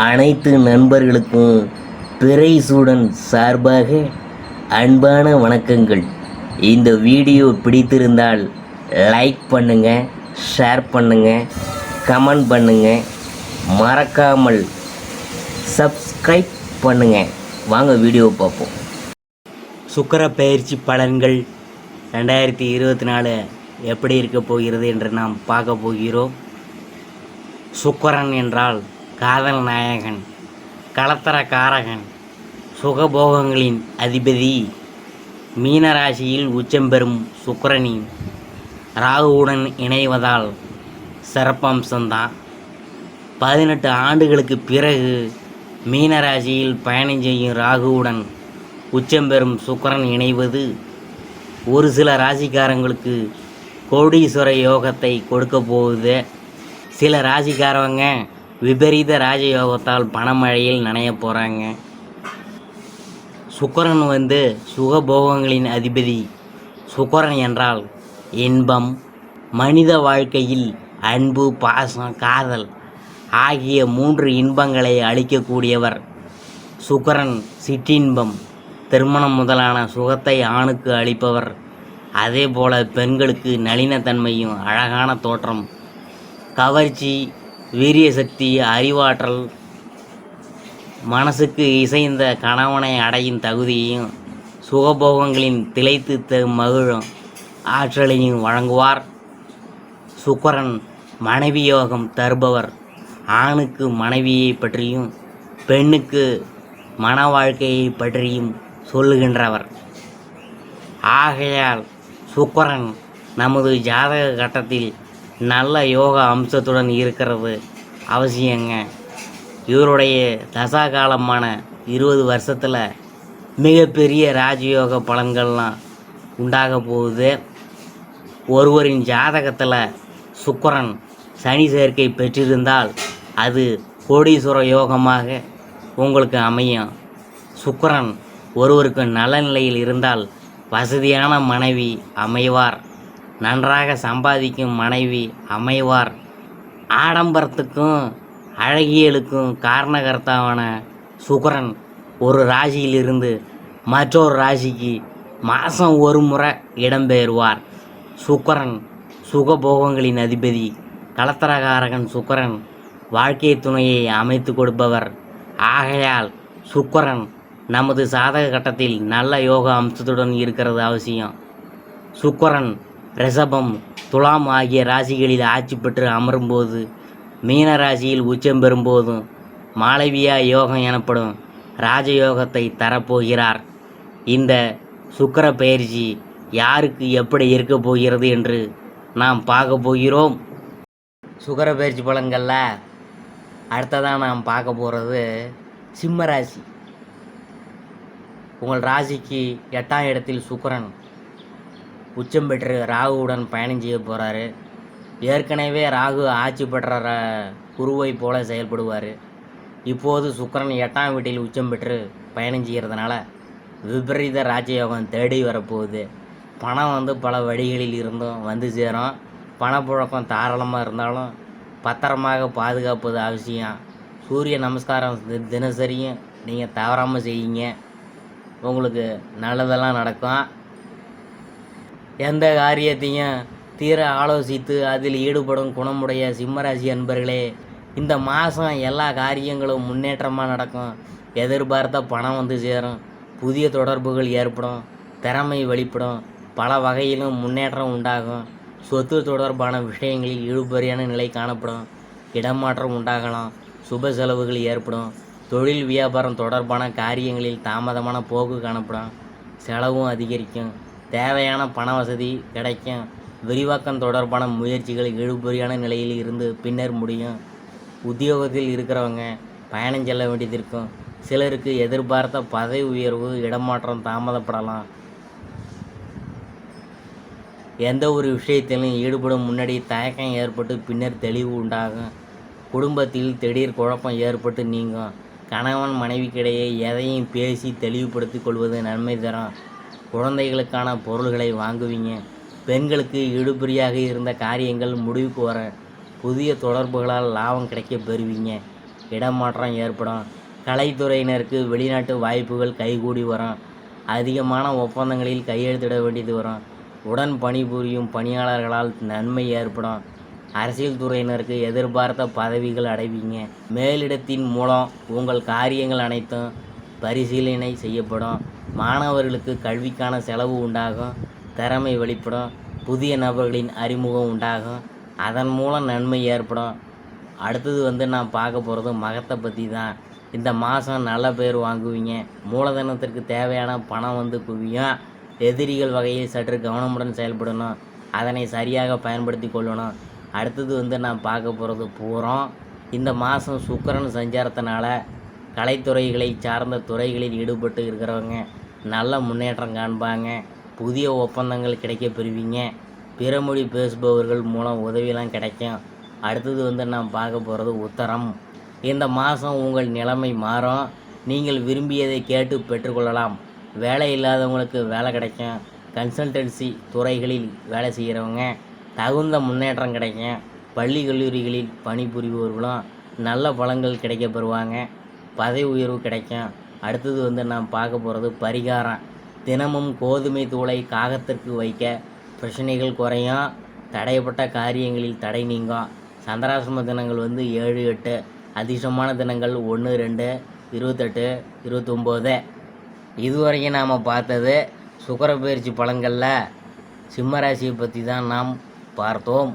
அனைத்து நண்பர்களுக்கும் பிறைசூடன் சார்பாக அன்பான வணக்கங்கள். இந்த வீடியோ பிடித்திருந்தால் லைக் பண்ணுங்கள், ஷேர் பண்ணுங்கள், கமெண்ட் பண்ணுங்கள், மறக்காமல் சப்ஸ்கிரைப் பண்ணுங்கள். வாங்க வீடியோ பார்ப்போம். சுக்கிர பெயர்ச்சி பலன்கள் 2024 எப்படி இருக்க போகிறது என்று நாம் பார்க்க போகிறோம். சுக்கிரன் என்றால் காதல் நாயகன், கலத்தர காரகன், சுகபோகங்களின் அதிபதி. மீனராசியில் உச்சம் பெறும் சுக்கிரனின் ராகுவுடன் இணைவதால் சிறப்பம்சம்தான். 18 ஆண்டுகளுக்கு பிறகு மீனராசியில் பயணம் செய்யும் ராகுவுடன் உச்சம் பெறும் சுக்கிரன் இணைவது ஒரு சில ராசிக்காரங்களுக்கு கோடீஸ்வர யோகத்தை கொடுக்க போகுது. சில ராசிக்காரவங்க விபரீத ராஜயோகத்தால் பணமழையில் நனைய போகிறாங்க. சுக்கிரன் சுகபோகங்களின் அதிபதி. சுக்கிரன் என்றால் இன்பம், மனித வாழ்க்கையில் அன்பு, பாசம், காதல் ஆகிய 3 இன்பங்களை அளிக்கக்கூடியவர். சுக்கிரன் சிற்றின்பம், திருமணம் முதலான சுகத்தை ஆணுக்கு அளிப்பவர். அதே போல பெண்களுக்கு நளினத்தன்மையும் அழகான தோற்றம், கவர்ச்சி, வீரிய சக்தி, அறிவாற்றல், மனசுக்கு இசைந்த கணவனை அடையும் தகுதியையும் சுகபோகங்களின் திளைத்து மகிழும் ஆற்றலையும் வழங்குவார். சுக்கிரன் மனைவி யோகம் தருபவர். ஆணுக்கு மனைவியை பற்றியும் பெண்ணுக்கு மன வாழ்க்கையை பற்றியும் சொல்லுகின்றவர். ஆகையால் சுக்கிரன் நமது ஜாதக கட்டத்தில் நல்ல யோக அம்சத்துடன் இருக்கிறது அவசியங்க. இவருடைய தசா காலமான 20 வருஷத்தில் மிகப்பெரிய ராஜயோக பலன்கள்லாம் உண்டாக போகுது. ஒருவரின் ஜாதகத்தில் சுக்கிரன் சனி சேர்க்கை பெற்றிருந்தால் அது கோடீஸ்வர யோகமாக உங்களுக்கு அமையும். சுக்கிரன் ஒருவருக்கு நல்ல நிலையில் இருந்தால் வசதியான மனைவி அமைவார், நன்றாக சம்பாதிக்கும் மனைவி அமைவார். ஆடம்பரத்துக்கும் அழகியலுக்கும் காரணகர்த்தாவான சுக்கிரன் ஒரு ராசியிலிருந்து மற்றொரு ராசிக்கு மாதம் ஒரு முறை இடம்பெயர்வார். சுக்கிரன் சுகபோகங்களின் அதிபதி. கலத்தரகாரகன் சுக்கிரன் வாழ்க்கை துணையை அமைத்து கொடுப்பவர். ஆகையால் சுக்கிரன் நமது சாதக கட்டத்தில் நல்ல யோக அம்சத்துடன் இருக்கிறது அவசியம். சுக்கிரன் ரிஷபம், துலாம் ஆகிய ராசிகளில் ஆட்சி பெற்று அமரும்போது, மீன ராசியில் உச்சம் பெறும்போதும் மாளவியா யோகம் எனப்படும் ராஜயோகத்தை தரப்போகிறார். இந்த சுக்கிர பெயர்ச்சி யாருக்கு எப்படி இருக்க போகிறது என்று நாம் பார்க்க போகிறோம். சுக்கிர பெயர்ச்சி பலன்களில் அடுத்ததாக நாம் பார்க்க போகிறது சிம்ம ராசி. உங்கள் ராசிக்கு 8ஆம் இடத்தில் சுக்கிரன் உச்சம் பெற்று ராகுவுடன் பயணம் செய்ய போகிறாரு. ஏற்கனவே ராகு ஆட்சி பெற்ற குருவை போல செயல்படுவார். இப்போது சுக்கிரன் 8ஆம் வீட்டில் உச்சம் பெற்று பயணம் செய்கிறதுனால விபரீத ராஜயோகம் தேடி வரப்போகுது. பணம் பல வழிகளில் இருந்தும் வந்து சேரும். பணப்புழக்கம் தாராளமாக இருந்தாலும் பத்திரமாக பாதுகாப்பது அவசியம். சூரிய நமஸ்காரம் தினசரியும் நீங்கள் தவறாமல் செய்யுங்க, உங்களுக்கு நல்லதெல்லாம் நடக்கும். எந்த காரியத்தையும் தீர ஆலோசித்து அதில் ஈடுபடும் குணமுடைய சிம்மராசி அன்பர்களே, இந்த மாதம் எல்லா காரியங்களும் முன்னேற்றமாக நடக்கும். எதிர்பார்த்த பணம் வந்து சேரும், புதிய தொடர்புகள் ஏற்படும், திறமை வெளிப்படும், பல வகையிலும் முன்னேற்றம் உண்டாகும். சொத்து தொடர்பான விஷயங்களில் இழுபறியான நிலை காணப்படும், இடமாற்றம் உண்டாகலாம், சுப செலவுகள் ஏற்படும். தொழில் வியாபாரம் தொடர்பான காரியங்களில் தாமதமான போக்கு காணப்படும், செலவும் அதிகரிக்கும். தேவையான பண வசதி கிடைக்கும். விரிவாக்கம் தொடர்பான முயற்சிகள் இழுபறியான நிலையில் இருந்து பின்னர் முடியும். உத்தியோகத்தில் இருக்கிறவங்க பயணம் செல்ல வேண்டியதிருக்கும். சிலருக்கு எதிர்பார்த்த பதவி உயர்வு, இடமாற்றம் தாமதப்படலாம். எந்த ஒரு விஷயத்திலும் ஈடுபடும் முன்னாடி தயக்கம் ஏற்பட்டு பின்னர் தெளிவு உண்டாகும். குடும்பத்தில் திடீர் குழப்பம் ஏற்பட்டு நீங்கும். கணவன் மனைவிக்கிடையே எதையும் பேசி தெளிவுபடுத்தி கொள்வது நன்மை தரும். குழந்தைகளுக்கான பொருள்களை வாங்குவீங்க. பெண்களுக்கு இழுபறியாக இருந்த காரியங்கள் முடிவுக்கு வர புதிய தொடர்புகளால் லாபம் கிடைக்க பெறுவீங்க. இடமாற்றம் ஏற்படும். கலைத்துறையினருக்கு வெளிநாட்டு வாய்ப்புகள் கைகூடி வரும். அதிகமான ஒப்பந்தங்களில் கையெழுத்திட வேண்டியது வரும். உடன் பணிபுரியும் பணியாளர்களால் நன்மை ஏற்படும். அரசியல் துறையினருக்கு எதிர்பார்த்த பதவிகள் அடைவீங்க. மேலிடத்தின் மூலம் உங்கள் காரியங்கள் அனைத்தும் பரிசீலனை செய்யப்படும். மாணவர்களுக்கு கல்விக்கான செலவு உண்டாகும். திறமை வெளிப்படும். புதிய நபர்களின் அறிமுகம் உண்டாகும். அதன் மூலம் நன்மை ஏற்படும். அடுத்தது நான் பார்க்க போகிறது மகத்தை பற்றி தான். இந்த மாதம் நல்ல பேர் வாங்குவீங்க. மூலதனத்திற்கு தேவையான பணம் குவியும். எதிரிகள் வகையில் சற்று கவனமுடன் செயல்படணும். அதனை சரியாக பயன்படுத்தி கொள்ளணும். அடுத்தது நான் பார்க்க போகிறது பூரம். இந்த மாதம் சுக்கிரன் சஞ்சாரத்தினால கலைத்துறைகளை சார்ந்த துறைகளில் ஈடுபட்டு இருக்கிறவங்க நல்ல முன்னேற்றம் காண்பாங்க. புதிய ஒப்பந்தங்கள் கிடைக்க பெறுவீங்க. பிறமொழி பேசுபவர்கள் மூலம் உதவியெல்லாம் கிடைக்கும். அடுத்தது நான் பார்க்க போகிறது உத்தரம். இந்த மாதம் உங்கள் நிலைமை மாறும். நீங்கள் விரும்பியதை கேட்டு பெற்றுக்கொள்ளலாம். வேலை இல்லாதவங்களுக்கு வேலை கிடைக்கும். கன்சல்டன்சி துறைகளில் வேலை செய்கிறவங்க தகுந்த முன்னேற்றம் கிடைக்கும். பள்ளி கல்லூரிகளில் பணிபுரிபவர்களும் நல்ல பலன்கள் கிடைக்க பெறுவாங்க. பதவி உயர்வு கிடைக்கும். அடுத்தது நான் பார்க்க போகிறது பரிகாரம். தினமும் கோதுமை தூளை காகத்திற்கு வைக்க பிரச்சனைகள் குறையும். தடைப்பட்ட காரியங்களில் தடை நீங்கும். சந்திராசிரம தினங்கள் 7, 8. அதிர்ஷ்டமான தினங்கள் 1, 2, 28, 29. இதுவரைக்கும் நாம் பார்த்தது சுக்கிர பயிற்சி பலன்களில் சிம்மராசியை பற்றி தான் நாம் பார்த்தோம்.